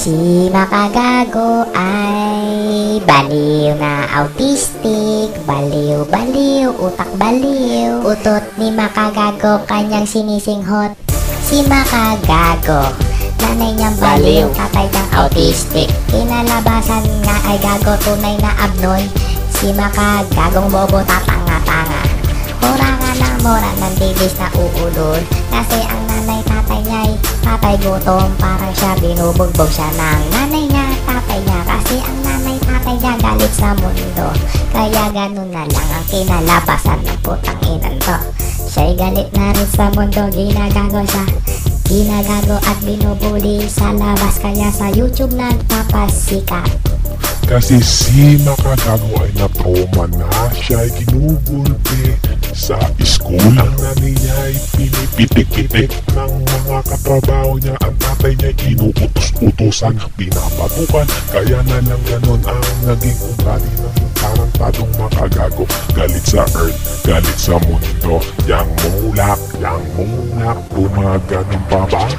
Si makagago ay baliw na autistic. Baliw, utak baliw. Utot ni makagago kanyang sinisinghot. Si makagago, nanay niyang baliw, tatay niyang autistic. Kinalabasan nga ay gago, tunay na abnoy. Si makagagong bobo, tatanga-tanga. Mura nga ng mura ng bibis na uulol. Kasi ang nanay tatay niya ay tatay gutom. Parang siya binubugbog siya ng nanay niya tatay niya. Kasi ang nanay tatay niya galit sa mundo. Kaya ganun na lang ang kinalabasan ng putang inan to. Siya'y galit na rin sa mundo, ginagago siya. Ginagago at binubuli sa labas, kaya sa YouTube nagpapasikat. Kasi si makagago ay na-trauma na, siya ay ginugulpi sa school. Ang nanay niya ay pinipitik-pitik ng mga katrabaho niya. Ang tatay niya ay inuutos-utusan, pinapatukan. Kaya na lang ganon ang naging ugali ng tarantadong makagago. Galit sa earth, galit sa mundo. Yang mulak, gumaganon pa ba?